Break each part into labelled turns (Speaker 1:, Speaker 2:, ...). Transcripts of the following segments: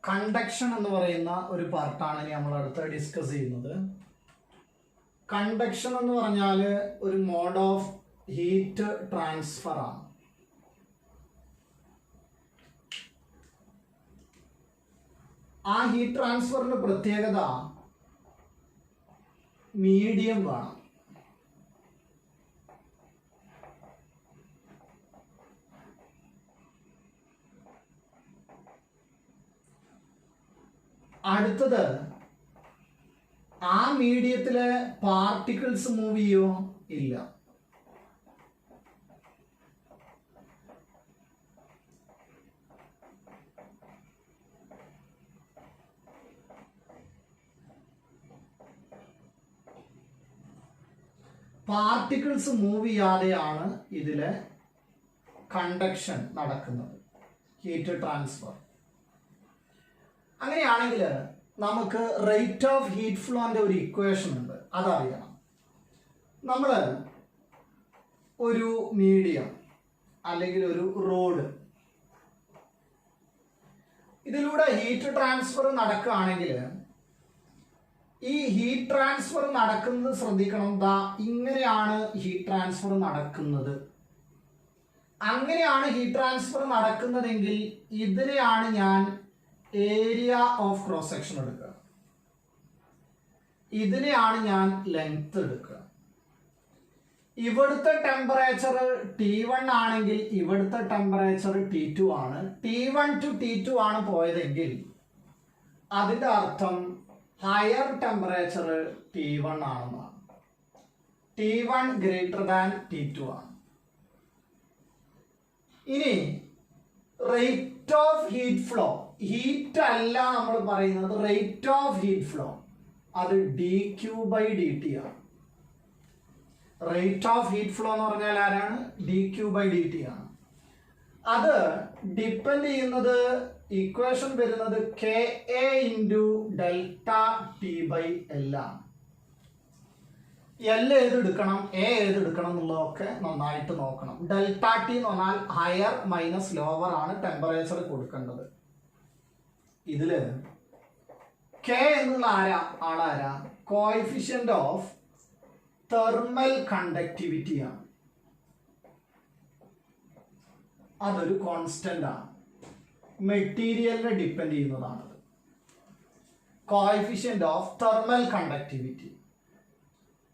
Speaker 1: Conduction എന്ന് പറയുന്ന ഒരു പാർട്ടാണ് ഇനി നമ്മൾ അടുത്ത് ഡിസ്കസ് ചെയ്യുന്നത്. കണ്ടക്ഷൻ എന്ന് പറഞ്ഞാൽ ഒരു മോഡ് ഓഫ് ഹീറ്റ് ട്രാൻസ്ഫർ ആണ്. ആ ഹീറ്റ് ട്രാൻസ്ഫറിന്റെ പ്രത്യേകത മീഡിയം വേണം. അടുത്തത് ആ മീഡിയത്തിലെ പാർട്ടിക്കിൾസ് മൂവ് ചെയ്യോ? ഇല്ല. പാർട്ടിക്കിൾസ് മൂവ് ചെയ്യാതെയാണ് ഇതിലെ കണ്ടക്ഷൻ നടക്കുന്നത്, ഹീറ്റ് ട്രാൻസ്ഫർ. അങ്ങനെയാണെങ്കിൽ നമുക്ക് റേറ്റ് ഓഫ് ഹീറ്റ് ഫ്ലോന്റെ ഒരു ഇക്വേഷൻ ഉണ്ട്, അതറിയണം. നമ്മൾ ഒരു മീഡിയം അല്ലെങ്കിൽ ഒരു റോഡ് ഇതിലൂടെ ഹീറ്റ് ട്രാൻസ്ഫർ നടക്കുകയാണെങ്കിൽ ഈ ഹീറ്റ് ട്രാൻസ്ഫർ നടക്കുന്നത് ശ്രദ്ധിക്കണം. ഇങ്ങനെയാണ് ഹീറ്റ് ട്രാൻസ്ഫർ നടക്കുന്നത്. അങ്ങനെയാണ് ഹീറ്റ് ട്രാൻസ്ഫർ നടക്കുന്നതെങ്കിൽ ഇതിനെയാണ് ഞാൻ ഏരിയ ഓഫ് ക്രോസ് സെക്ഷൻ എടുക്കുക, ഇതിനെയാണ് ഞാൻ ലെങ്ത് എടുക്കുക. ഇവിടുത്തെ ടെമ്പറേച്ചർ T1 ആണെങ്കിൽ ഇവിടുത്തെ ടെമ്പറേച്ചർ T2 ആണ്. T1 to T2 ആണ് പോയതെങ്കിൽ അതിന്റെ അർത്ഥം ഹയർ ടെമ്പറേച്ചർ T1 ആണെന്നാണ്. T1 ഗ്രേറ്റർ ദാൻ T2 ആണ്. ഇനി rate of heat flow, heat അല്ല നമ്മൾ പറയുന്നത്, റേറ്റ് ഓഫ് ഹീറ്റ് ഫ്ലോ അത് dQ/dt ആണ്. റേറ്റ് ഓഫ് ഹീറ്റ് ഫ്ലോ എന്ന് പറഞ്ഞാൽ ആരാണ്? dQ/dt ആണ്. അത് ഡിപ്പെൻഡ് ചെയ്യുന്നത്, ഇക്വേഷൻ വരുന്നത് KA × ΔT/L ആണ്. L ഏതെടുക്കണം, A ഏതെടുക്കണം എന്നുള്ളതൊക്കെ നന്നായിട്ട് നോക്കണം. ΔT എന്ന് പറഞ്ഞാൽ ഹയർ മൈനസ് ലോവർ ആണ് ടെമ്പറേച്ചർ കൊടുക്കേണ്ടത്. ഇതില് K എന്നുള്ള ആളാരാ? കോഎഫിഷ്യന്റ് ഓഫ് തെർമൽ കണ്ടക്ടിവിറ്റി ആണ്. അതൊരു കോൺസ്റ്റന്റ് ആണ്, മെറ്റീരിയലിനെ ഡിപ്പെൻഡ് ചെയ്യുന്നതാണത്. Coefficient of thermal conductivity.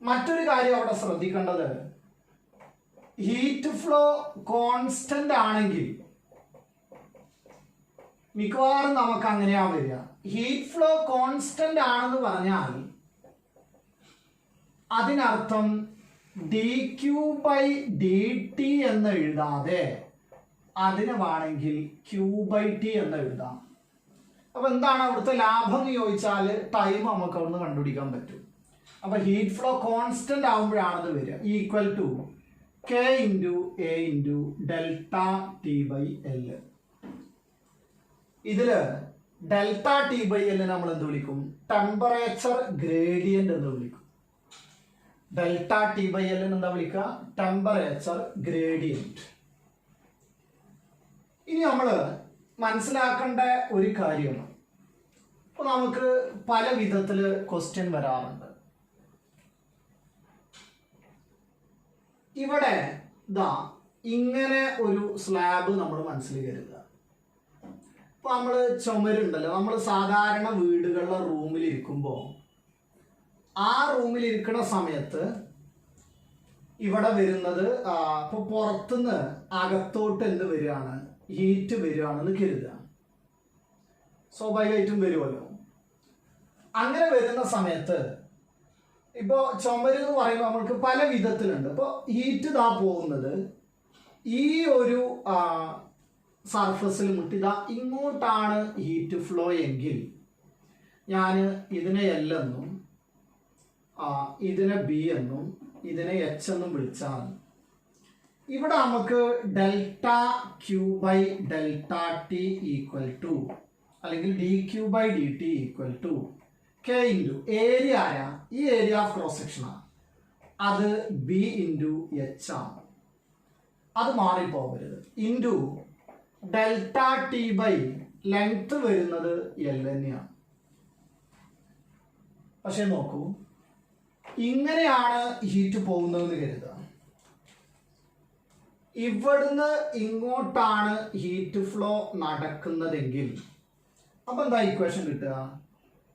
Speaker 1: മറ്റൊരു കാര്യം അവിടെ ശ്രദ്ധിക്കേണ്ടത്, ഹീറ്റ് ഫ്ലോ കോൺസ്റ്റന്റ് ആണെങ്കിൽ മിക്കവാറും നമുക്ക് അങ്ങനെയാ വരിക. ഹീറ്റ് ഫ്ലോ കോൺസ്റ്റന്റ് ആണെന്ന് പറഞ്ഞാൽ അതിനർത്ഥം dQ/dt എന്ന് എഴുതാതെ അതിന് വേണമെങ്കിൽ Q/T എന്ന് എഴുതാം. അപ്പൊ എന്താണ് അവിടുത്തെ ലാഭം എന്ന് ചോദിച്ചാൽ ടൈം നമുക്ക് അവിടുന്ന് കണ്ടുപിടിക്കാൻ പറ്റും. അപ്പൊ ഹീറ്റ് ഫ്ലോ കോൺസ്റ്റന്റ് ആകുമ്പോഴാണ് അത് വരിക. Equal to K × A × ΔT/L. ഇതില് ΔT/L നമ്മൾ എന്ത് വിളിക്കും? ടെമ്പറേച്ചർ ഗ്രേഡിയന്റ് എന്ന് വിളിക്കും. ΔT/L എന്താ വിളിക്കുക? Temperature gradient. ഇനി നമ്മൾ മനസ്സിലാക്കേണ്ട ഒരു കാര്യം, ഇപ്പൊ നമുക്ക് പല വിധത്തില് ക്വസ്റ്റ്യൻ വരാറുണ്ട്. ഇവിടെ ഇങ്ങനെ ഒരു സ്ലാബ് നമ്മൾ മനസ്സിൽ കരുതുക. ഇപ്പൊ നമ്മള് ചുമരുണ്ടല്ലോ, നമ്മൾ സാധാരണ വീടുകളിലെ റൂമിൽ ഇരിക്കുമ്പോൾ ആ റൂമിൽ ഇരിക്കുന്ന സമയത്ത് ഇവിടെ വരുന്നത്, ഇപ്പൊ പുറത്തുനിന്ന് അകത്തോട്ട് എന്ത് വരികയാണ്? ഹീറ്റ് വരികയാണെന്ന് കരുതുക. സ്വാഭാവികമായിട്ടും വരുമല്ലോ. അങ്ങനെ വരുന്ന സമയത്ത് ഇപ്പോ ചുമര് എന്ന് പറയുമ്പോൾ നമ്മൾക്ക് പല വിധത്തിലുണ്ട്. ഇപ്പോൾ ഹീറ്റ് പോകുന്നത് ഈ ഒരു സർഫസിൽ മുട്ടി ഇങ്ങോട്ടാണ് ഹീറ്റ് ഫ്ലോ എങ്കിൽ ഞാൻ ഇതിനെ L എന്നും ഇതിനെ B എന്നും ഇതിനെ H എന്നും വിളിച്ചാൽ ഇവിടെ നമുക്ക് ΔQ/ΔT ഈക്വൽ ടു അല്ലെങ്കിൽ dQ/dt equal to K × area ആരാ? ഈ ഏരിയ ഓഫ് ക്രോസ് സെക്ഷൻ ആണ്. അത് B × H ആണ്. അത് മാറിപ്പോകരുത്. ഇൻറ്റു ΔT/ ലെങ്ത് വരുന്നത് എൽ തന്നെയാണ്. പക്ഷെ നോക്കൂ, ഇങ്ങനെയാണ് ഹീറ്റ് പോകുന്നതെന്ന് കരുതുക. ഇവിടുന്ന് ഇങ്ങോട്ടാണ് ഹീറ്റ് ഫ്ലോ നടക്കുന്നതെങ്കിൽ അപ്പൊ എന്താ ഇക്വേഷൻ കിട്ടുക?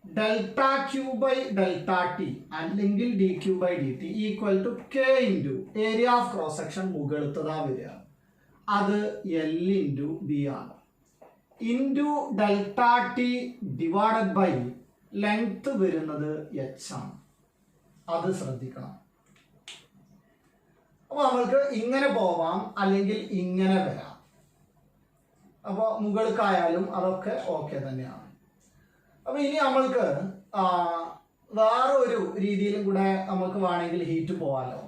Speaker 1: Delta Q by delta T അല്ലെങ്കിൽ D Q by D T equal to K into area of cross section മുകളിലത്തതാ വരിക, അത് എൽ ഇൻറ്റു ബി ആണ്, into delta T divided by length വരുന്നത് എച്ച് ആണ്. അത് ശ്രദ്ധിക്കണം. അപ്പൊ നമ്മൾക്ക് ഇങ്ങനെ പോവാം അല്ലെങ്കിൽ ഇങ്ങനെ വരാം. അപ്പോൾ മുകൾക്കായാലും അതൊക്കെ ഓക്കെ തന്നെയാണ്. അപ്പൊ ഇനി നമ്മൾക്ക് വേറെ ഒരു രീതിയിലും കൂടെ നമുക്ക് വേണമെങ്കിൽ ഹീറ്റ് പോവാലോ.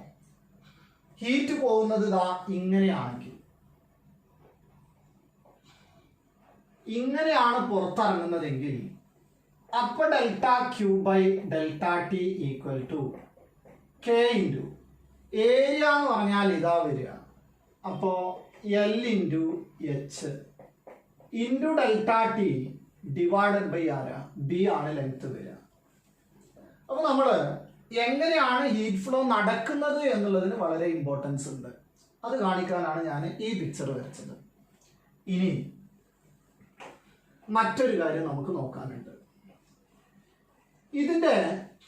Speaker 1: ഹീറ്റ് പോകുന്നത് ഇതാ ഇങ്ങനെയാണെങ്കിൽ, ഇങ്ങനെയാണ് പുറത്തിറങ്ങുന്നതെങ്കിൽ അപ്പൊ delta Q by delta t equal to K into area എന്ന് പറഞ്ഞാൽ ഇതാ വരിക, അപ്പോ l into h into delta T divided by ആരാ, ബി ആണ് ലെങ്ത് വരിക. അപ്പൊ നമ്മൾ എങ്ങനെയാണ് ഹീറ്റ് ഫ്ലോ നടക്കുന്നത് എന്നുള്ളതിന് വളരെ ഇമ്പോർട്ടൻസ് ഉണ്ട്. അത് കാണിക്കാനാണ് ഞാൻ ഈ പിക്ചർ വരച്ചത്. ഇനി മറ്റൊരു കാര്യം നമുക്ക് നോക്കാനുണ്ട്. ഇതിന്റെ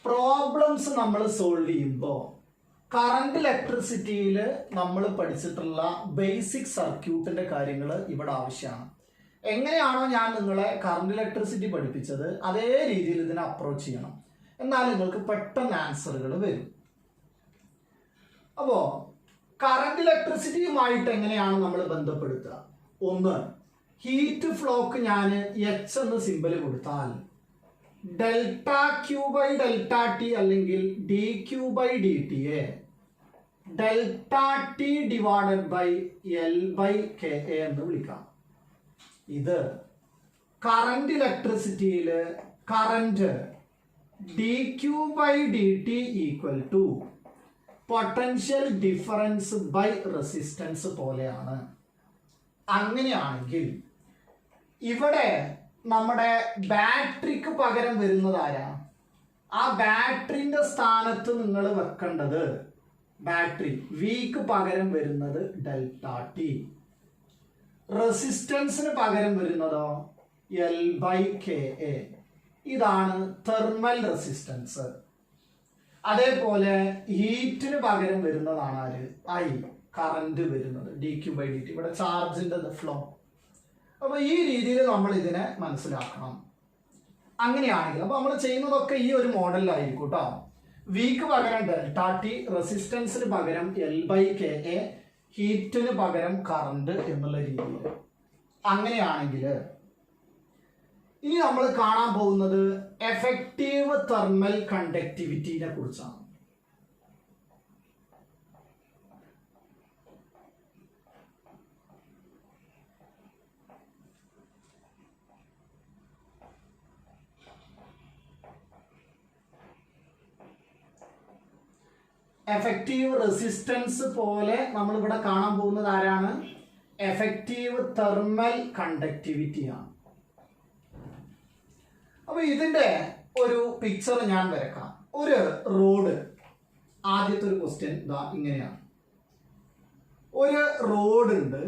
Speaker 1: പ്രോബ്ലംസ് നമ്മൾ സോൾവ് ചെയ്യുമ്പോൾ കറണ്ട് ഇലക്ട്രിസിറ്റിയിൽ നമ്മൾ പഠിച്ചിട്ടുള്ള ബേസിക് സർക്യൂട്ടിന്റെ കാര്യങ്ങൾ ഇവിടെ ആവശ്യമാണ്. എങ്ങനെയാണോ ഞാൻ നിങ്ങളെ കറണ്ട് ഇലക്ട്രിസിറ്റി പഠിപ്പിച്ചത് അതേ രീതിയിൽ ഇതിനെ അപ്രോച്ച് ചെയ്യണം, എന്നാൽ നിങ്ങൾക്ക് പെട്ടെന്ന് ആൻസറുകൾ വരും. അപ്പോ കറണ്ട് ഇലക്ട്രിസിറ്റിയുമായിട്ട് എങ്ങനെയാണ് നമ്മൾ ബന്ധപ്പെടുത്തുക? ഒന്ന്, ഹീറ്റ് ഫ്ലോക്ക് ഞാൻ എച്ച് എന്ന് സിമ്പൽ കൊടുത്താൽ delta Q by delta T അല്ലെങ്കിൽ ഡി ക്യൂ ബൈ ഡി ടിയെ delta T divided by L by K A എന്ന് വിളിക്കാം. ഇത് കറണ്ട് ഇലക്ട്രിസിറ്റിയിൽ current D Q by D T equal to potential difference by resistance പോലെയാണ്. അങ്ങനെയാണെങ്കിൽ ഇവിടെ നമ്മുടെ ബാറ്ററിക്ക് പകരം വരുന്നത് ആരാ? ആ ബാറ്ററിന്റെ സ്ഥാനത്ത് നിങ്ങൾ വെക്കേണ്ടത്, ബാറ്ററി വിക്ക് പകരം വരുന്നത് ഡെൽറ്റ ടി, റെസിസ്റ്റൻസിന് പകരം വരുന്നതോ എൽ ബൈ കെ എ. ഇതാണ് തെർമൽ റെസിസ്റ്റൻസ്. അതേപോലെ ഹീറ്റിന് പകരം വരുന്നതാണ് ആര്? ഐ, കറന്റ് വരുന്നത് d Q by D t, ഇവിടെ ചാർജിന്റെ ഫ്ലോ. അപ്പൊ ഈ രീതിയിൽ നമ്മൾ ഇതിനെ മനസ്സിലാക്കണം. അങ്ങനെയാണെങ്കിൽ അപ്പൊ നമ്മൾ ചെയ്യുന്നതൊക്കെ ഈ ഒരു മോഡലിലായിരിക്കും കേട്ടോ. വിക്ക് പകരം ഡെൽറ്റ ടി, റെസിസ്റ്റൻസിന് പകരം എൽ ബൈ കെ എ, ഹീറ്റിന് പകരം കറണ്ട് എന്നുള്ള രീതിയിൽ. അങ്ങനെയാണെങ്കിൽ ഇനി നമ്മൾ കാണാൻ പോകുന്നത് എഫക്റ്റീവ് തെർമൽ കണ്ടക്ടിവിറ്റിനെ കുറിച്ചാണ്. എഫക്റ്റീവ് റെസിസ്റ്റൻസ് പോലെ നമ്മൾ ഇവിടെ കാണാൻ പോകുന്നത് ആരാണ്? എഫക്റ്റീവ് തെർമൽ കണ്ടക്ടിവിറ്റിയാണ്. അപ്പൊ ഇതിന്റെ ഒരു പിക്ചർ ഞാൻ വരക്കാം. ഒരു റോഡ്, ആദ്യത്തെ ഒരു ക്വസ്റ്റ്യൻ ഇതാ ഇങ്ങനെയാണ്. ഒരു റോഡ് ഉണ്ട്,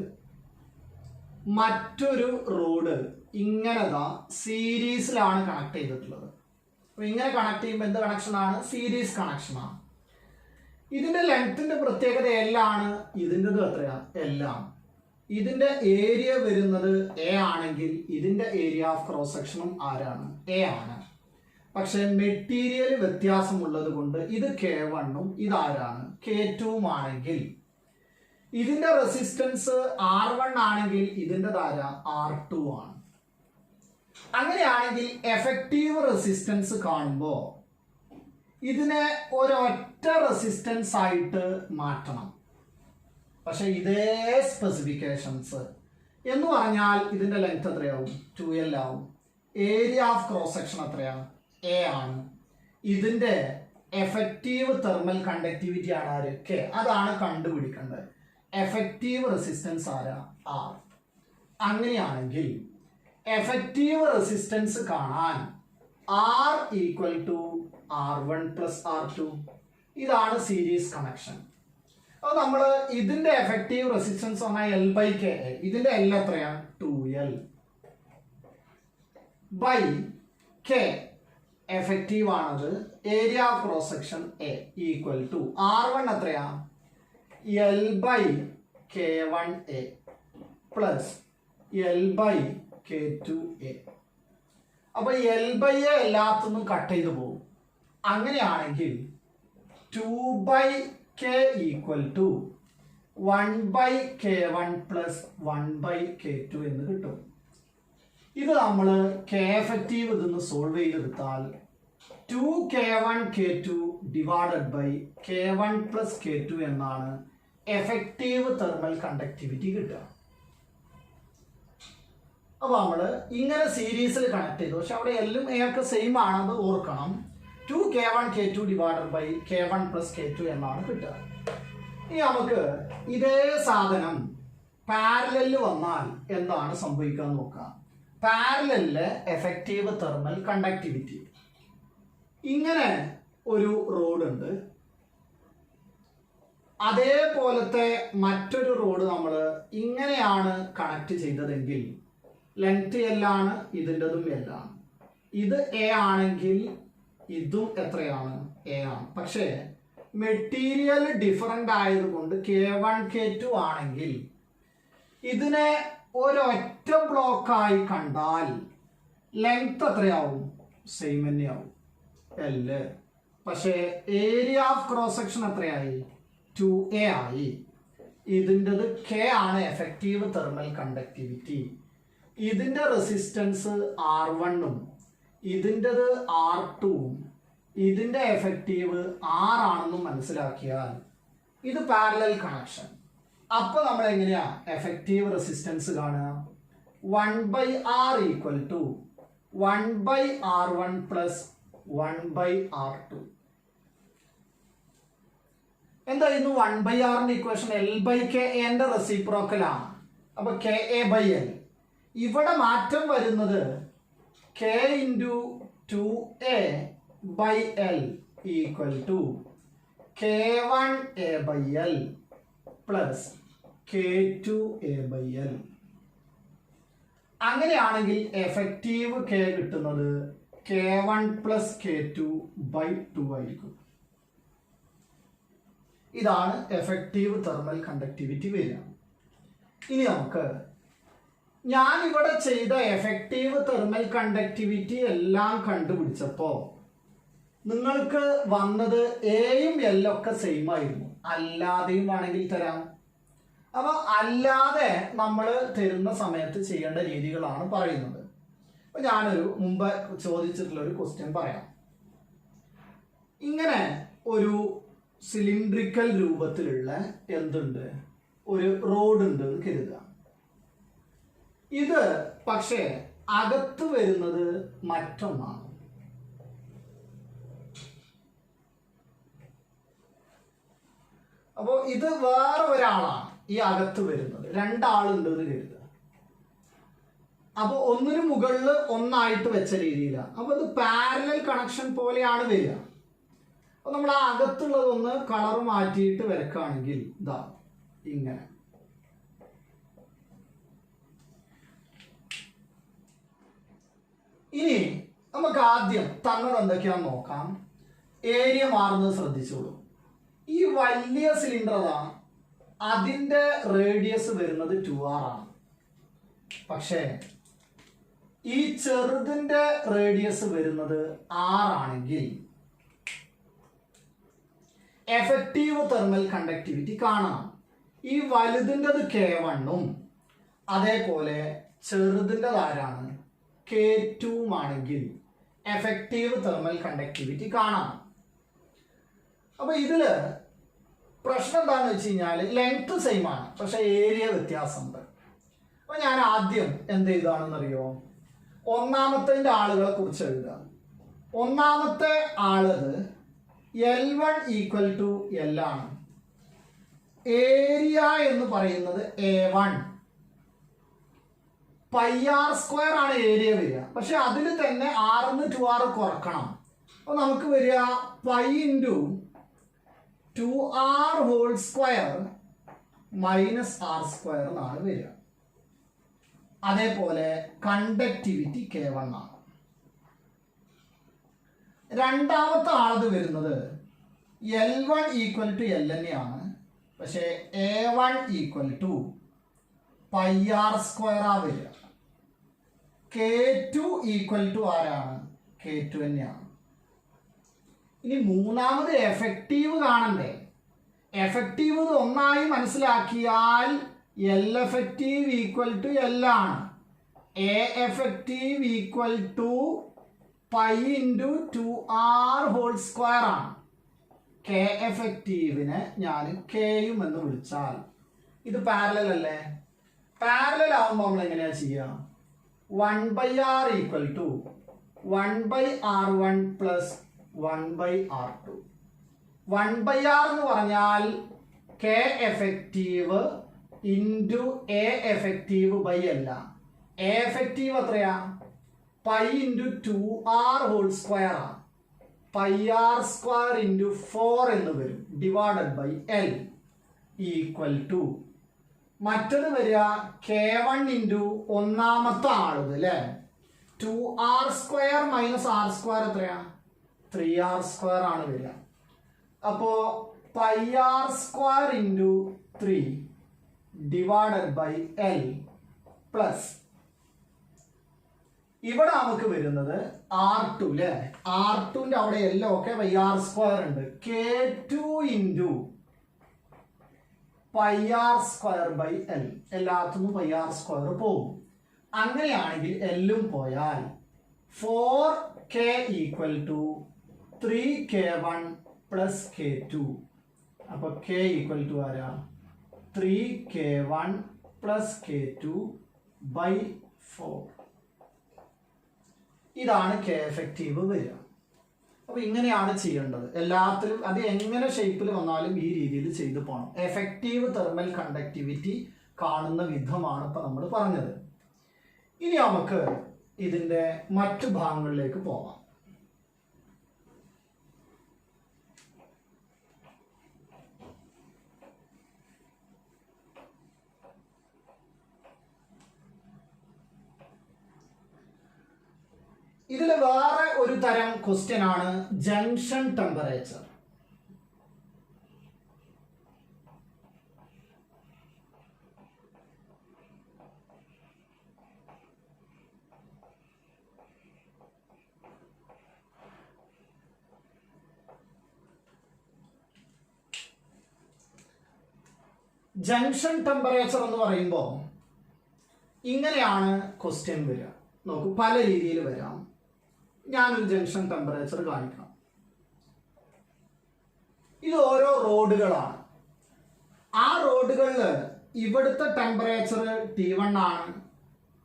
Speaker 1: മറ്റൊരു റോഡ് ഇങ്ങനെതാ സീരീസിലാണ് കണക്ട് ചെയ്തിട്ടുള്ളത്. അപ്പൊ ഇങ്ങനെ കണക്ട് ചെയ്യുമ്പോൾ എന്ത് കണക്ഷനാണ്? സീരീസ് കണക്ഷനാണ്. ഇതിന്റെ ലെങ്ത്തിന്റെ പ്രത്യേകത എല്ലാണ്, ഇതിൻ്റെത് എത്രയാ? എല്ലാം. ഇതിന്റെ ഏരിയ വരുന്നത് എ ആണെങ്കിൽ ഇതിന്റെ ഏരിയ ഓഫ് ക്രോസ് സെക്ഷനും ആരാണ്? എ ആണ്. പക്ഷെ മെറ്റീരിയൽ വ്യത്യാസമുള്ളത് കൊണ്ട് ഇത് K1ഉം ഇതാരാണ്? K2ഉം ആണെങ്കിൽ ഇതിന്റെ റെസിസ്റ്റൻസ് R1 ആണെങ്കിൽ ഇതിന്റെ ധാര R2 ആണ്. അങ്ങനെയാണെങ്കിൽ എഫക്റ്റീവ് റെസിസ്റ്റൻസ് കാണുമ്പോൾ ഇതിനെ ഒരൊറ്റ റെസിസ്റ്റൻസ് ആയിട്ട് മാറ്റണം. പക്ഷെ ഇതേ സ്പെസിഫിക്കേഷൻസ് എന്ന് പറഞ്ഞാൽ ഇതിന്റെ ലെങ്ത് എത്രയാവും? 2L ആവും. ഏരിയ ഓഫ് ക്രോസ് സെക്ഷൻ എത്രയാണ്? A ആണ്. ഇതിന്റെ എഫക്റ്റീവ് തെർമൽ കണ്ടക്ടിവിറ്റി ആണ് ആര്? K. അതാണ് കണ്ടുപിടിക്കേണ്ടത്. എഫക്റ്റീവ് റെസിസ്റ്റൻസ് ആരാ? R. അങ്ങനെയാണെങ്കിൽ എഫക്റ്റീവ് റെസിസ്റ്റൻസ് കാണാൻ R equal to R1 plus R2. ഇതാണ് സീരീസ് കണക്ഷൻ. അപ്പോൾ നമ്മൾ ഇതിന്റെ എഫക്റ്റീവ് റെസിസ്റ്റൻസ് പറഞ്ഞാൽ L ബൈ കെ. ഇതിന്റെ L എത്രയാണ്? 2L by k. എഫക്റ്റീവ് ആണത്. Area of cross section a equal to R1 എത്രയാ? L by K1A plus L by K2A. അപ്പൊ L ബൈ എ എല്ലാത്തുനിന്നും കട്ട് ചെയ്ത് പോകും. അങ്ങനെയാണെങ്കിൽ 2 by k equal to 1 by K1 plus 1 by K2 എന്ന് കിട്ടും. ഇത് നമ്മൾ കെ എഫക്റ്റീവ് ഇതൊന്ന് സോൾവ് ചെയ്തെടുത്താൽ 2K1 K2 divided by K1 plus K2 എന്നാണ് എഫക്റ്റീവ് തെർമൽ കണ്ടക്ടിവിറ്റി കിട്ടുക. അപ്പൊ നമ്മള് ഇങ്ങനെ സീരീസിൽ കണക്ട് ചെയ്തു. പക്ഷെ അവിടെ എല്ലും എ ഒക്കെ സെയിം ആണെന്ന് ഓർക്കണം. 2K1 K2 divided by K1 plus K2 എന്നാണ് കിട്ടുക. ഇനി നമുക്ക് ഇതേ സാധനം പാരലലിൽ വന്നാൽ എന്താണ് സംഭവിക്കുക നോക്കാം. പാരലലിലെ എഫക്റ്റീവ് തെർമൽ കണ്ടക്ടിവിറ്റി. ഇങ്ങനെ ഒരു റോഡ് ഉണ്ട്. അതേപോലത്തെ മറ്റൊരു റോഡ് നമ്മൾ ഇങ്ങനെയാണ് കണക്ട് ചെയ്തതെങ്കിൽ ലെങ്ത് L ആണ്, ഇതിൻ്റെതും L ആണ്. ഇത് എ ആണെങ്കിൽ ഇതും എത്രയാണ്? എ ആണ്. പക്ഷേ മെറ്റീരിയൽ ഡിഫറൻ്റ് ആയതുകൊണ്ട് K1 K2 ആണെങ്കിൽ ഇതിനെ ഒരൊറ്റ ബ്ലോക്കായി കണ്ടാൽ ലെങ്ത് എത്രയാവും? സെയിം തന്നെയാവും, L. പക്ഷേ ഏരിയ ഓഫ് ക്രോസ് സെക്ഷൻ എത്രയായി? 2A ആയി. ഇതിൻ്റെത് K ആണ് എഫക്റ്റീവ് തെർമൽ കണ്ടക്ടിവിറ്റി. ഇതിൻ്റെ റെസിസ്റ്റൻസ് R1ഉം ഇതിൻ്റെത് R2ഉം ഇതിൻ്റെ എഫക്റ്റീവ് R ആണെന്നും മനസ്സിലാക്കിയാൽ ഇത് പാരലൽ കണക്ഷൻ. അപ്പോൾ നമ്മൾ എങ്ങനെയാ എഫക്റ്റീവ് റെസിസ്റ്റൻസ് കാണുക? 1 by R equal to 1 by R1 plus 1 by R2. എന്തായിരുന്നു 1 ബൈ ആറിന്റെ ഇക്വേഷൻ? L ബൈ കെ എന്റെ റെസിപ്രോക്കലാണ്. അപ്പൊ KA ബൈ L. ഇവിടെ മാറ്റം വരുന്നത് K into 2A by L equal to K1A by L plus K2A by L. അങ്ങനെയാണെങ്കിൽ effective K കിട്ടുന്നത് K1 plus K2 by 2 ആയിരിക്കും. ഇതാണ് എഫക്റ്റീവ് തെർമൽ കണ്ടക്ടിവിറ്റി വരിക. ഇനി നമുക്ക് ഞാനിവിടെ ചെയ്ത എഫക്റ്റീവ് തെർമൽ കണ്ടക്ടിവിറ്റി എല്ലാം കണ്ടുപിടിച്ചപ്പോൾ നിങ്ങൾക്ക് വന്നത് എയും എല്ലും ഒക്കെ സെയിം ആയിരുന്നു. അല്ലാതെയും വേണമെങ്കിൽ തരാം. അപ്പൊ അല്ലാതെ നമ്മൾ തരുന്ന സമയത്ത് ചെയ്യേണ്ട രീതികളാണ് പറയുന്നത്. അപ്പൊ ഞാനൊരു മുമ്പ് ചോദിച്ചിട്ടുള്ള ഒരു ക്വസ്റ്റ്യൻ പറയാം. ഇങ്ങനെ ഒരു സിലിണ്ട്രിക്കൽ രൂപത്തിലുള്ള എന്തുണ്ട്? ഒരു റോഡ് ഉണ്ട് എന്ന് കരുതുക. ഇത് പക്ഷേ അകത്ത് വരുന്നത് മറ്റൊന്നാണ്. അപ്പോൾ ഇത് വേറെ ഒരാളാണ് ഈ അകത്ത് വരുന്നത്. രണ്ടാളുണ്ട് എന്ന് കരുതുക. അപ്പോൾ ഒന്നിനു മുകളിൽ ഒന്നായിട്ട് വെച്ച രീതിയിലാണ്. അപ്പോൾ ഇത് പാരലൽ കണക്ഷൻ പോലെയാണ് വരിക. അപ്പോൾ നമ്മൾ ആ അകത്തുള്ളതൊന്ന് കളർ മാറ്റിയിട്ട് വരക്കുകയാണെങ്കിൽ ഇതാ ഇങ്ങനെ. ഇനി നമുക്ക് ആദ്യം തന്നത് എന്തൊക്കെയാണെന്ന് നോക്കാം. ഏരിയ മാറുന്നത് ശ്രദ്ധിച്ചോളൂ. ഈ വലിയ സിലിണ്ടർ അതിൻ്റെ റേഡിയസ് വരുന്നത് 2R ആണ്. പക്ഷേ ഈ ചെറുതിൻ്റെ റേഡിയസ് വരുന്നത് R ആണെങ്കിൽ എഫക്റ്റീവ് തെർമൽ കണ്ടക്ടിവിറ്റി കാണണം. ഈ വലുതിൻ്റെത് K1ഉം അതേപോലെ ചെറുതിൻ്റെത് ആരാണ്? K2 ആണെങ്കിൽ എഫക്റ്റീവ് തെർമൽ കണ്ടക്ടിവിറ്റി കാണണം. അപ്പൊ ഇതില് പ്രശ്നം എന്താണെന്ന് വെച്ച് കഴിഞ്ഞാൽ ലെങ്ത് സെയിം ആണ്, പക്ഷെ ഏരിയ വ്യത്യാസമുണ്ട്. അപ്പൊ ഞാൻ ആദ്യം എന്ത് ചെയ്താണെന്നറിയോ? ഒന്നാമത്തെ ആളുകളെ കുറിച്ച് എഴുതുക. ഒന്നാമത്തെ ആളത് L1 ഈക്വൽ ടു L ആണ്. ഏരിയ എന്ന് പറയുന്നത് A1. പൈ ആർ സ്ക്വയർ ആണ് ഏരിയ വരിക. പക്ഷെ അതിൽ തന്നെ 6 ന്ന് 2r കുറക്കണം. അപ്പോൾ നമുക്ക് വരിക pi into 2r whole square minus r square എന്നാണ് വരിക. അതേപോലെ കണ്ടക്ടിവിറ്റി K1 ആണ്. രണ്ടാമത്തെ ആളത് വരുന്നത് L1 ഈക്വൽ ടു Ln ആണ്. പക്ഷേ A1 equal to pi R square ആ വരിക. K2 ഈക്വൽ ടു ആരാണ്? K2 തന്നെയാണ്. ഇനി മൂന്നാമത് എഫക്റ്റീവ് കാണണ്ടേ? എഫക്റ്റീവ് ഒന്നായി മനസ്സിലാക്കിയാൽ L effective equal to L ആണ്. A effective equal to pi into 2r whole square ആണ്. കെ എഫക്റ്റീവിനെ ഞാൻ കെയും എന്ന് വിളിച്ചാൽ ഇത് പാരലൽ അല്ലേ? പാരലൽ ആവുമ്പോൾ നമ്മൾ എങ്ങനെയാ ചെയ്യുക? 1/r equal to 1/r1 plus 1/r2. 1/r എന്ന് പറഞ്ഞാൽ k effective into a effective by അല്ല. എ എഫക്റ്റീവ് എത്രയാ? Pi into 2r whole square ആണ്. പൈ ആർ സ്ക്വയർ ഇൻറ്റു 4 എന്ന് വരും divided by l equal to മറ്റത് വരിക K1 ഇൻറ്റു ഒന്നാമത്തെ ആളത് അല്ലേ 2r square minus r square എത്രയാ? 3r സ്ക്വയർ ആണ് വരിക. അപ്പോ pi R square into 3 divided by l plus ഇവിടെ നമുക്ക് വരുന്നത് R2 അല്ലേ? R2ന്റെ അവിടെ എല്ലാം ഒക്കെ പൈ ആർ സ്ക്വയർ ഉണ്ട്. K2 into pi R square by L. എല്ലാത്തുനിന്നും പൈ ആർ സ്ക്വയർ പോകും. അങ്ങനെയാണെങ്കിൽ എല്ലും പോയാൽ 4k equal to 3k1 plus K2. അപ്പൊ k ഈക്വൽ ടു ആരാ? 3k1 plus K2 by 4. ഇതാണ് കെ എഫക്റ്റീവ് വരിക. അപ്പൊ ഇങ്ങനെയാണ് ചെയ്യേണ്ടത് എല്ലാത്തിലും. അത് എങ്ങനെ ഷേപ്പിൽ വന്നാലും ഈ രീതിയിൽ ചെയ്തു പോകണം. എഫക്റ്റീവ് തെർമൽ കണ്ടക്ടിവിറ്റി കാണുന്ന വിധമാണ് ഇപ്പൊ നമ്മൾ പറഞ്ഞത്. ഇനി നമുക്ക് ഇതിന്റെ മറ്റു ഭാഗങ്ങളിലേക്ക് പോകാം. ഇതിൽ വേറെ ഒരു തരം ക്വസ്റ്റ്യൻ ആണ് ജംഗ്ഷൻ ടെമ്പറേച്ചർ. ജംഗ്ഷൻ ടെമ്പറേച്ചർ എന്ന് പറയുമ്പോൾ ഇങ്ങനെയാണ് ക്വസ്റ്റ്യൻ വരിക. നോക്കൂ, പല രീതിയിൽ വരാം. ഞാനൊരു ജംഗ്ഷൻ ടെമ്പറേച്ചർ കാണിക്കണം. ഇത് ഓരോ റോഡുകളാണ്. ആ റോഡുകളിൽ ഇവിടുത്തെ ടെമ്പറേച്ചർ T1 ആണ്,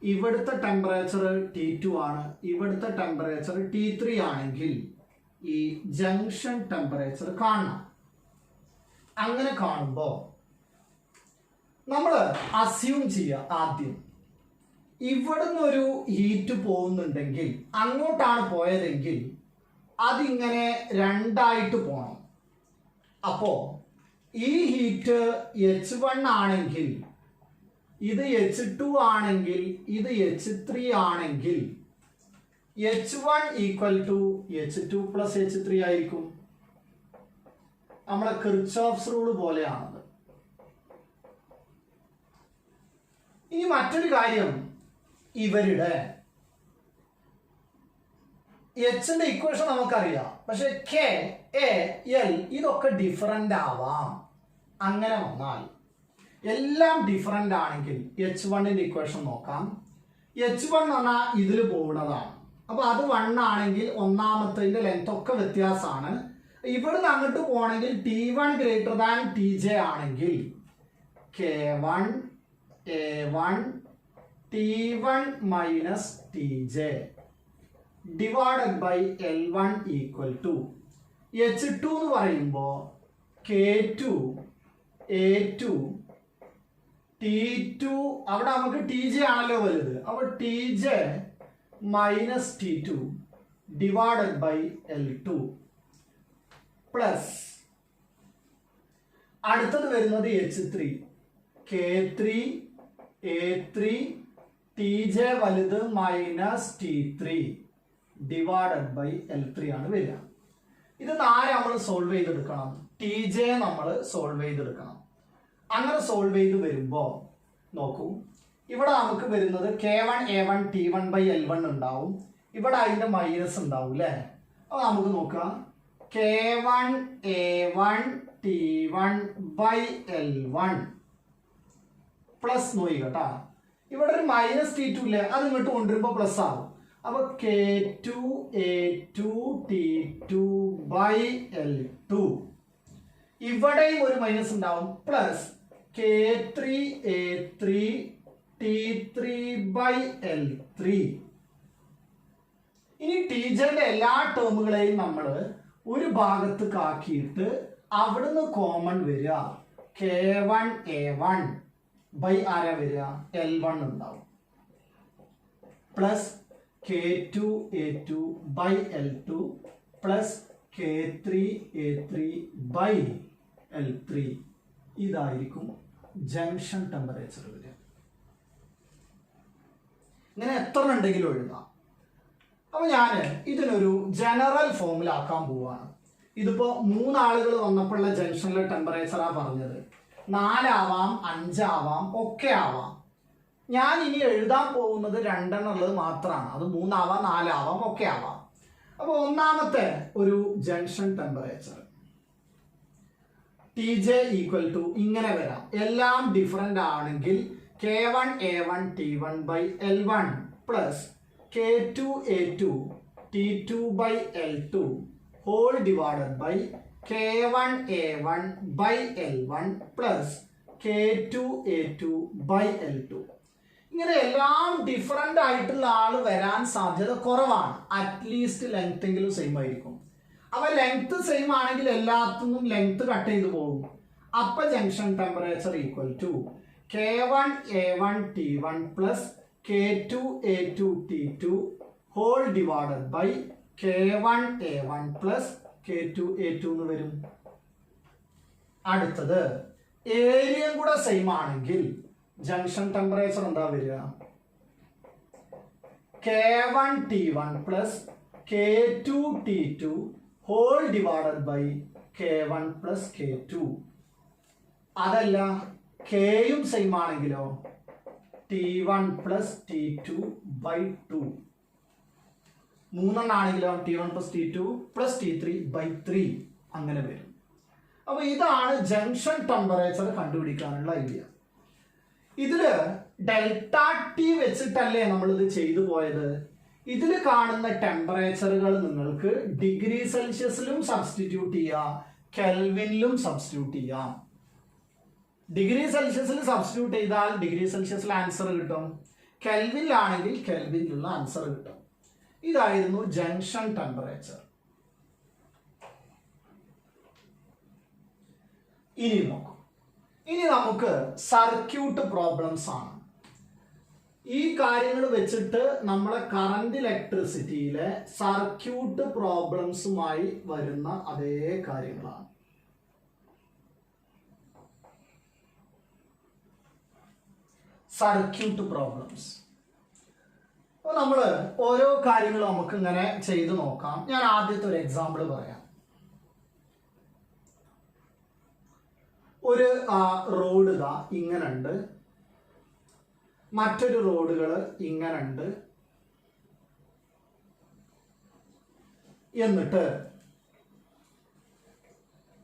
Speaker 1: ഇവിടുത്തെ ടെമ്പറേച്ചർ T2 ആണ്, ഇവിടുത്തെ ടെമ്പറേച്ചർ T3 ആണെങ്കിൽ ഈ ജംഗ്ഷൻ ടെമ്പറേച്ചർ കാണണം. അങ്ങനെ കാണുമ്പോൾ നമ്മൾ അസ്യൂം ചെയ്യുക ആദ്യം ഇവിടുന്ന് ഒരു ഹീറ്റ് പോകുന്നുണ്ടെങ്കിൽ, അങ്ങോട്ടാണ് പോയതെങ്കിൽ അതിങ്ങനെ രണ്ടായിട്ട് പോകണം. അപ്പോൾ ഈ ഹീറ്റ് H1 ആണെങ്കിൽ, ഇത് H2 ആണെങ്കിൽ, ഇത് H3 ആണെങ്കിൽ H1 equal to H2 plus H3 ആയിരിക്കും. നമ്മളെ കിർച്ചോഫ്സ് റൂൾ പോലെയാണത്. ഇനി മറ്റൊരു കാര്യം, ഇവരുടെ എച്ചിന്റെ ഇക്വേഷൻ നമുക്കറിയാം. പക്ഷെ കെ എ എൽ ഇതൊക്കെ ഡിഫറൻ്റ് ആവാം. അങ്ങനെ വന്നാൽ എല്ലാം ഡിഫറൻ്റ് ആണെങ്കിൽ H1ന്റെ ഇക്വേഷൻ നോക്കാം. H1 എന്ന് പറഞ്ഞാൽ ഇതിൽ പോകുന്നതാണ്. അപ്പൊ അത് 1 ആണെങ്കിൽ ഒന്നാമത്തെ ലെങ്ത് ഒക്കെ വ്യത്യാസമാണ്. ഇവിടുന്ന് അങ്ങോട്ട് പോകണമെങ്കിൽ T1 ഗ്രേറ്റർ ദാൻ Tj ആണെങ്കിൽ K1 A1 T1 minus Tj divided by L1 equal to H2 എന്ന് പറയുമ്പോൾ K2 A2 T2 അവിടെ നമുക്ക് TJ ആണല്ലോ വലുത്. അപ്പോൾ TJ minus T2 divided by L2 plus അടുത്തത് വരുന്നത് H3 K3 A3 TJ വലുത് minus T3 divided by L3 ആണ് വരിക. ഇത് 4 നമ്മൾ സോൾവ് ചെയ്തെടുക്കണം. TJ നമ്മൾ സോൾവ് ചെയ്തെടുക്കണം. അങ്ങനെ സോൾവ് ചെയ്ത് വരുമ്പോൾ നോക്കൂ, ഇവിടെ നമുക്ക് വരുന്നത് K1 A1 T1 by L1 ഉണ്ടാവും. ഇവിടെ അതിൻ്റെ മൈനസ് ഉണ്ടാവും അല്ലേ? അപ്പോൾ നമുക്ക് നോക്കാം K1 A1 T1 by L1 plus നോയി കേട്ടാ. ഇവിടെ ഒരു മൈനസ് T2 ഇല്ലേ, അത് ഇങ്ങോട്ട് കൊണ്ടുവരുമ്പോൾ പ്ലസ് ആവും. അപ്പോൾ K2 A2 T2 by L2 ഇവിടെയും ഒരു മൈനസ് ഉണ്ടാവും plus K3 A3 T3 by L3. ഇനി ടീച്ചറിന്റെ എല്ലാ ടേമുകളെയും നമ്മൾ ഒരു ഭാഗത്ത് കാക്കിയിട്ട് അവിടുന്ന് കോമൺ വരിക K1 A1 by ആരാ വരിക L1 ഉണ്ടാവും plus K2 A2 by L2 plus K3 A3 by L3. ഇതായിരിക്കും ജംഗ്ഷൻ ടെമ്പറേച്ചർ വരിക. ഇങ്ങനെ എത്ര ഉണ്ടെങ്കിലും എഴുതാം. അപ്പോൾ ഞാൻ ഇതിനൊരു ജനറൽ ഫോമിലാക്കാൻ പോവുകയാണ്. ഇതിപ്പോൾ 3 ആളുകൾ വന്നപ്പോഴുള്ള ജംഗ്ഷനിലെ ടെമ്പറേച്ചറാണ് പറഞ്ഞത്. 4 ആവാം 5 ആവാം ഒക്കെ ആവാം. ഞാൻ ഇനി എഴുതാൻ പോകുന്നത് 2 എന്നുള്ളത് മാത്രമാണ്. അത് 3 ആവാം 4 ആവാം ഒക്കെ ആവാം. അപ്പോൾ ഒന്നാമത്തെ ഒരു junction temperature TJ equal to ഇങ്ങനെ വരാം. എല്ലാം ഡിഫറൻ്റ് ആണെങ്കിൽ K1 A1 T1 by L1 plus K2 A2 T2 by L2 whole divided by K1 A1 by L1 plus K2 A2 by L2. ഇങ്ങനെ എല്ലാം ഡിഫറൻ്റ് ആയിട്ടുള്ള ആൾ വരാൻ സാധ്യത കുറവാണ്. അറ്റ്ലീസ്റ്റ് ലെങ്ത് എങ്കിലും സെയിം ആയിരിക്കും. അപ്പോൾ ലെങ്ത് സെയിം ആണെങ്കിൽ എല്ലാത്തിനും ലെങ്ത് കട്ട് ചെയ്ത് പോകും. അപ്പോൾ junction temperature equal to K1 A1 T1 plus K2 A2 T2 whole divided by K1 A1 plus K2 A2 എന്ന് വരും. അടുത്തത് ഏരിയയും കൂടെ സെയിം ആണെങ്കിൽ ജംഗ്ഷൻ ടെമ്പറേച്ചർ എന്താ വരിക K1 T1 plus K2 T2 whole divided by K1 plus K2. അതല്ല കെയും സെയിം ആണെങ്കിലോ T1 പ്ലസ് T2 ബൈ 2. 3 ആണെങ്കിലോ T1 plus T2 plus T3 by 3 അങ്ങനെ വരും. അപ്പോൾ ഇതാണ് ജംഗ്ഷൻ ടെമ്പറേച്ചർ കണ്ടുപിടിക്കാനുള്ള ഐഡിയ. ഇതില് ഡെൽറ്റ ടി വെച്ചിട്ടല്ലേ നമ്മളിത് ചെയ്തു പോയത്. ഇതിൽ കാണുന്ന ടെമ്പറേച്ചറുകൾ നിങ്ങൾക്ക് ഡിഗ്രി സെൽഷ്യസിലും സബ്സ്റ്റിറ്റ്യൂട്ട് ചെയ്യാം, കെൽവിനിലും സബ്സ്റ്റിറ്റ്യൂട്ട് ചെയ്യാം. ഡിഗ്രി സെൽഷ്യസിൽ സബ്സ്റ്റിറ്റ്യൂട്ട് ചെയ്താൽ ഡിഗ്രി സെൽഷ്യസിൽ ആൻസർ കിട്ടും, കെൽവിനിലാണെങ്കിൽ കെൽവിനിലുള്ള ആൻസർ കിട്ടും. ഇതായിരുന്നു ജംഗ്ഷൻ ടെമ്പറേച്ചർ. ഇനി നോക്കാം. ഇനി നമുക്ക് സർക്യൂട്ട് പ്രോബ്ലംസ് ആണ്. ഈ കാര്യങ്ങൾ വെച്ചിട്ട് നമ്മളെ കറന്റ് ഇലക്ട്രിസിറ്റിയിലെ സർക്യൂട്ട് പ്രോബ്ലംസുമായി വരുന്ന അതേ കാര്യങ്ങളാണ്. Circuit problems. അപ്പോൾ നമ്മൾ ഓരോ കാര്യങ്ങളും നമുക്ക് ഇങ്ങനെ ചെയ്തു നോക്കാം. ഞാൻ ആദ്യത്തെ ഒരു എക്സാമ്പിൾ പറയാം. ഒരു റോഡ് ഇതാ ഇങ്ങനെ ഉണ്ട്, മറ്റൊരു റോഡുകൾ ഇങ്ങനെ ഉണ്ട്. എന്നിട്ട്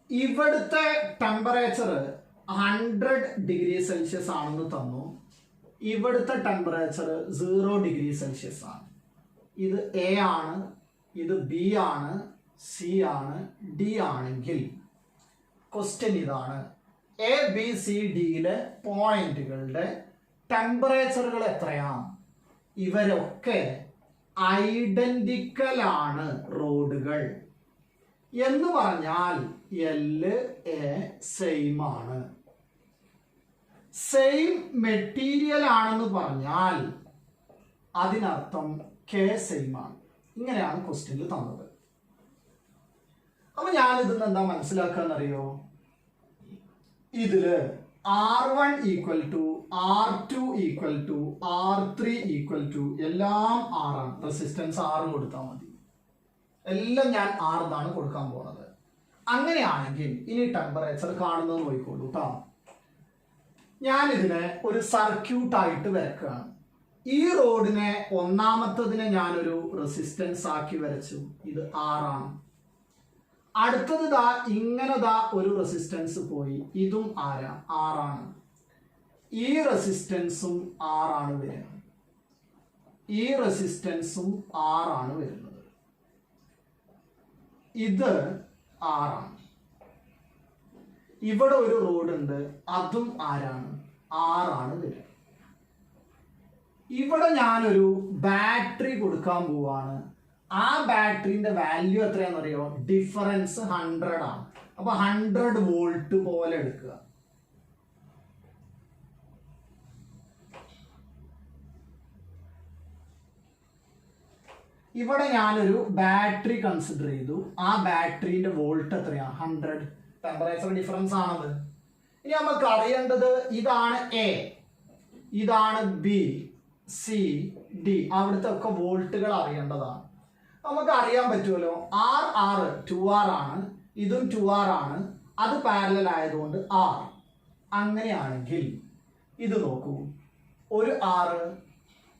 Speaker 1: ഇവിടുത്തെ ടെമ്പറേച്ചർ 100 ഡിഗ്രി സെൽഷ്യസ് ആണെന്ന് തന്നു. ഇവിടുത്തെ ടെമ്പറേച്ചർ 0 ഡിഗ്രി സെൽഷ്യസ് ആണ്. ഇത് എ ആണ്, ഇത് ബി ആണ്, സി ആണ്, ഡി ആണെങ്കിൽ ക്വസ്റ്റ്യൻ ഇതാണ്: എ ബി സി ഡിയിലെ പോയിന്റുകളുടെ ടെമ്പറേച്ചറുകൾ എത്രയാണ്? ഇവരൊക്കെ ഐഡന്റിക്കൽ ആണ് റോഡുകൾ എന്ന് പറഞ്ഞാൽ എൽ എ സെയിം ആണ്. സെയിം മെറ്റീരിയൽ ആണെന്ന് പറഞ്ഞാൽ അതിനർത്ഥം കെ സെയിം ആണ്. ഇങ്ങനെയാണ് ക്വസ്റ്റ്യനിൽ തന്നത്. അപ്പൊ ഞാനിതിന്ന് എന്താ മനസ്സിലാക്കാന്നറിയോ? ഇതില് R1 equal to R2 equal to R3 equal to എല്ലാം R ആണ്. റെസിസ്റ്റൻസ് R കൊടുത്താൽ മതി. എല്ലാം ഞാൻ R എന്നാണ് കൊടുക്കാൻ പോണത്. അങ്ങനെയാണെങ്കിൽ ഇനി ടെമ്പറേച്ചർ കാണുന്നത് നോക്കിക്കോളൂ കേട്ടോ. ഞാനിതിനെ ഒരു സർക്യൂട്ടായിട്ട് വരക്കുകയാണ്. ഈ റോഡിനെ ഒന്നാമത്തതിനെ ഞാനൊരു റെസിസ്റ്റൻസ് ആക്കി വരച്ചു. ഇത് R ആണ്. അടുത്തത് ദാ ഇങ്ങനെ ദാ ഒരു റെസിസ്റ്റൻസ് പോയി. ഇതും R ആണ്. ഈ റെസിസ്റ്റൻസും R ആണ് വരുന്നത്. ഈ റെസിസ്റ്റൻസും R ആണ് വരുന്നത്. ഇത് R ആണ്. ഇവിടെ ഒരു റോഡ് ഉണ്ട്, അതും ആരാണ്? R ആണ് വരുന്നത്. ഇവിടെ ഞാനൊരു ബാറ്ററി കൊടുക്കാൻ പോവാണ്. ആ ബാറ്ററിന്റെ വാല്യൂ എത്രയാണെന്നറിയോ? ഡിഫറൻസ് 100 ആണ്. അപ്പൊ 100 വോൾട്ട് പോലെ എടുക്കുക. ഇവിടെ ഞാനൊരു ബാറ്ററി കൺസിഡർ ചെയ്തു. ആ ബാറ്ററിന്റെ വോൾട്ട് എത്രയാണ്? 100. ടെമ്പറേച്ചർ ഡിഫറൻസ് ആണത്. ഇനി നമുക്ക് അറിയേണ്ടത് ഇതാണ് എ, ഇതാണ് ബി, സി, ഡി. അവിടുത്തെ ഒക്കെ വോൾട്ടുകൾ അറിയേണ്ടതാണ്. നമുക്ക് അറിയാൻ പറ്റുമല്ലോ. R 2R ആണ്, ഇതും 2R ആണ്. അത് പാരലൽ ആയതുകൊണ്ട് R. അങ്ങനെയാണെങ്കിൽ ഇത് നോക്കൂ. ഒരു R,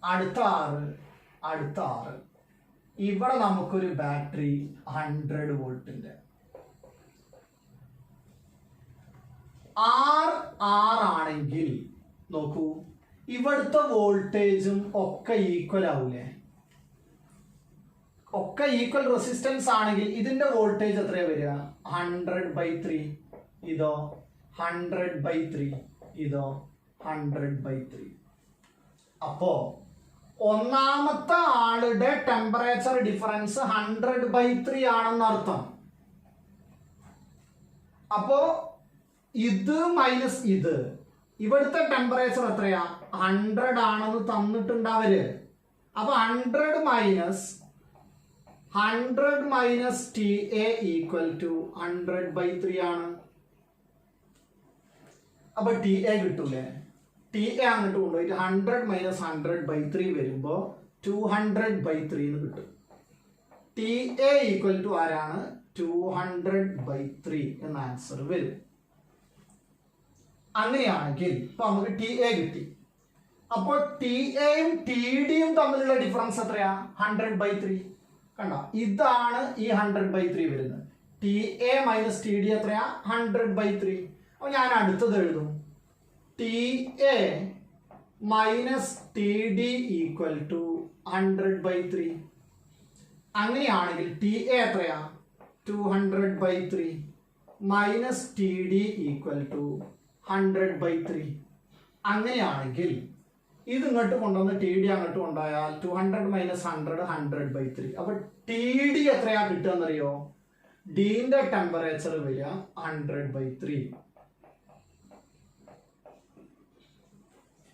Speaker 1: അടുത്ത R, അടുത്ത R. ഇവിടെ നമുക്കൊരു ബാറ്ററി 100 വോൾട്ടിന്റെ. R ആണെങ്കിൽ നോക്കൂ, ഇവിടുത്തെ വോൾട്ടേജും ഒക്കെ ഈക്വൽ ആവൂലേ? ഒക്കെ ഈക്വൽ റെസിസ്റ്റൻസ് ആണെങ്കിൽ ഇതിന്റെ വോൾട്ടേജ് എത്രയാ വരിക? 100/3. ഇതോ 100/3. ഇതോ 100/3. അപ്പോ ഒന്നാമത്തെ ആളുടെ ടെമ്പറേച്ചർ ഡിഫറൻസ് 100/3 ആണെന്നർത്ഥം. അപ്പോ ഇത് മൈനസ് ഇത്, ഇവിടുത്തെ ടെമ്പറേച്ചർ എത്രയാ? 100 ആണെന്ന് തന്നിട്ടുണ്ട് അവര്. അപ്പൊ 100 മൈനസ് TA ഈക്വൽ ടു 100/3 ആണ്. അപ്പൊ TA കിട്ടൂലേ? TA അങ്ങോട്ട് കൊണ്ടുപോയിട്ട് 100 മൈനസ് 100/3 വരുമ്പോ 200/3 എന്ന് കിട്ടും. TA ഈക്വൽ ടു ആരാണ്? 200/3 എന്ന ആൻസർ വരും. അങ്ങനെയാണെങ്കിൽ ഇപ്പൊ നമുക്ക് TA കിട്ടി. അപ്പോൾ ടിയും TDയും തമ്മിലുള്ള ഡിഫറൻസ് എത്രയാ? 100/3. കണ്ട, ഇതാണ് ഈ 100/3 വരുന്നത്. TA മൈനസ് TD എത്രയാ? 100/3. അപ്പൊ ഞാൻ അടുത്തത് എഴുതും. TA minus TD equal to 100/3. അങ്ങനെയാണെങ്കിൽ TA എത്രയാ? 200/3 മൈനസ് TD ഈക്വൽ ടു 100/3. അങ്ങനെയാണെങ്കിൽ ഇത് ഇങ്ങോട്ട് കൊണ്ടുവന്ന് TD അങ്ങോട്ട് കൊണ്ടുപോയാൽ 200 മൈനസ് 100 100/3. അപ്പൊ TD എത്രയാ കിട്ടുക എന്നറിയോ? ഡിന്റെ ടെമ്പറേച്ചർ വരിക 100/3.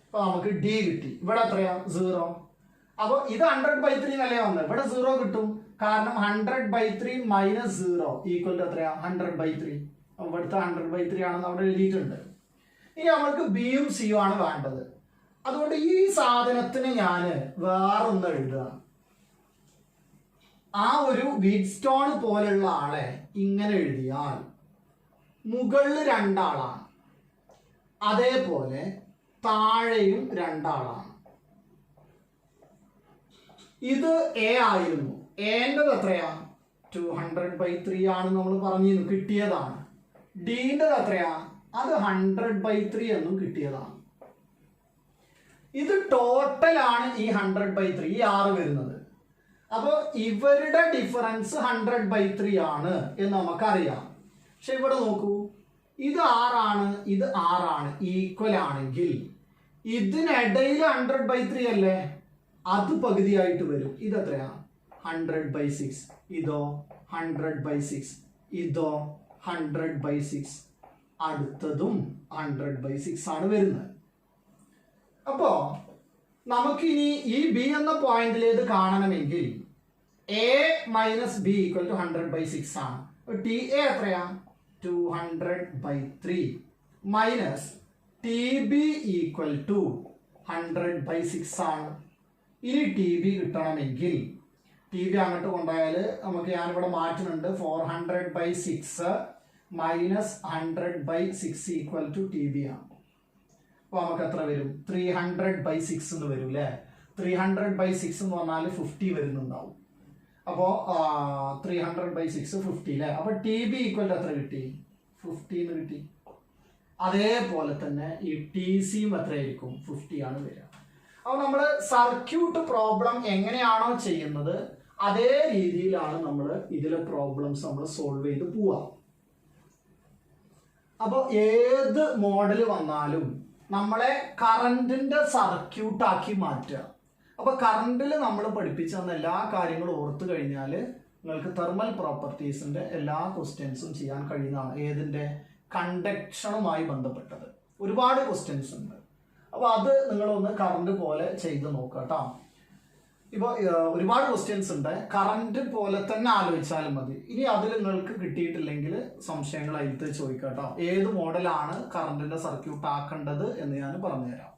Speaker 1: അപ്പൊ നമുക്ക് D കിട്ടി. ഇവിടെ എത്രയാ? 0. അപ്പൊ ഇത് 100/3 എന്നല്ലേ വന്നത്. ഇവിടെ 0 കിട്ടും. കാരണം 100/3 മൈനസ് 0 ഈക്വൽ ടു എത്രയാ? 100/3. ഇവിടുത്തെ 100/3 ആണെന്ന് അവിടെ എഴുതിയിട്ടുണ്ട്. ഇനി നമ്മൾക്ക് ബിയും സിയും ആണ് വേണ്ടത്. അതുകൊണ്ട് ഈ സാധനത്തിന് ഞാൻ വേറൊന്ന് എഴുതുക. ആ ഒരു വീറ്റ്സ്റ്റോൺ പോലുള്ള ആളെ ഇങ്ങനെ എഴുതിയാൽ മുകളിൽ 2 ആളാണ്, അതേപോലെ താഴെയും 2 ആളാണ്. ഇത് എ ആയിരുന്നു. എൻ്റെത് എത്രയാ? 200/3 ആണ് നമ്മൾ പറഞ്ഞിരുന്നു, കിട്ടിയതാണ്. ഡിൻ്റെത് എത്രയാ? അത് 100/3 എന്നും കിട്ടിയതാണ്. ഇത് ടോട്ടൽ ആണ് ഈ 100/3, ഈ 6 വരുന്നത്. അപ്പോൾ ഇവരുടെ ഡിഫറൻസ് 100/3 ആണ് എന്ന് നമുക്കറിയാം. പക്ഷെ ഇവിടെ നോക്കൂ, ഇത് 6 ആണ്, ഇത് 6 ആണ്, ഈക്വൽ ആണെങ്കിൽ ഇതിനിടയിൽ 100/3 അല്ലേ? അത് പകുതിയായിട്ട് വരും. ഇതെത്രയാ? 100/6. ഇതോ 100/6. ഇതോ 100/6. അടുത്തതും 100/6 ആണ് വരുന്നത്. അപ്പോ നമുക്കിനി ഈ ബി എന്ന പോയിന്റിലേത് കാണണമെങ്കിൽ a minus b equal to 100/6 ആണ്. ടി എ എത്രയാ? 200/3 minus t b equal to 100/6 ആണ്. ഇനി ടി ബി കിട്ടണമെങ്കിൽ ടി ബി അങ്ങോട്ട് കൊണ്ടുപോയാൽ നമുക്ക് ഞാനിവിടെ മാറ്റുന്നുണ്ട്. 400/6 minus 100/6 equal to t b ആണ്. അപ്പോൾ നമുക്ക് എത്ര വരും? 300/6 എന്ന് വരും അല്ലേ? 300/6 എന്ന് പറഞ്ഞാൽ 50 വരുന്നുണ്ടാവും. അപ്പോൾ 300/6 50 അല്ലേ? അപ്പോൾ ടി ബി ഈക്വൽ ടു എത്ര കിട്ടി? 50 എന്ന് കിട്ടി. അതേപോലെ തന്നെ ഈ ടി സിയും എത്രയായിരിക്കും? 50 ആണ് വരിക. അപ്പോൾ നമ്മൾ സർക്യൂട്ട് പ്രോബ്ലം എങ്ങനെയാണോ ചെയ്യുന്നത് അതേ രീതിയിലാണ് നമ്മൾ ഇതിലെ പ്രോബ്ലംസ് നമ്മൾ സോൾവ് ചെയ്ത് പോവുക. അപ്പോൾ ഏത് മോഡൽ വന്നാലും നമ്മളെ കറണ്ടിന്റെ സർക്യൂട്ടാക്കി മാറ്റുക. അപ്പൊ കറണ്ടിൽ നമ്മൾ പഠിപ്പിച്ചു തന്ന എല്ലാ കാര്യങ്ങളും ഓർത്തു കഴിഞ്ഞാൽ നിങ്ങൾക്ക് തെർമൽ പ്രോപ്പർട്ടീസിന്റെ എല്ലാ ക്വസ്റ്റ്യൻസും ചെയ്യാൻ കഴിയുന്നതാണ്. ഏതിന്റെ? കണ്ടക്ഷനുമായി ബന്ധപ്പെട്ടത് ഒരുപാട് ക്വസ്റ്റ്യൻസ് ഉണ്ട്. അപ്പൊ അത് നിങ്ങളൊന്ന് കറണ്ട് പോലെ ചെയ്ത് നോക്കുക കേട്ടോ. ഇപ്പോൾ ഒരുപാട് ക്വസ്റ്റ്യൻസ് ഉണ്ട്. കറണ്ട് പോലെ തന്നെ ആലോചിച്ചാലും മതി. ഇനി അതിൽ നിങ്ങൾക്ക് കിട്ടിയിട്ടില്ലെങ്കിൽ സംശയങ്ങൾ അതിൽ ചോദിക്കാം കേട്ടോ. ഏത് മോഡലാണ് കറണ്ടിന്റെ സർക്യൂട്ട് ആക്കേണ്ടത് എന്ന് ഞാൻ പറഞ്ഞുതരാം.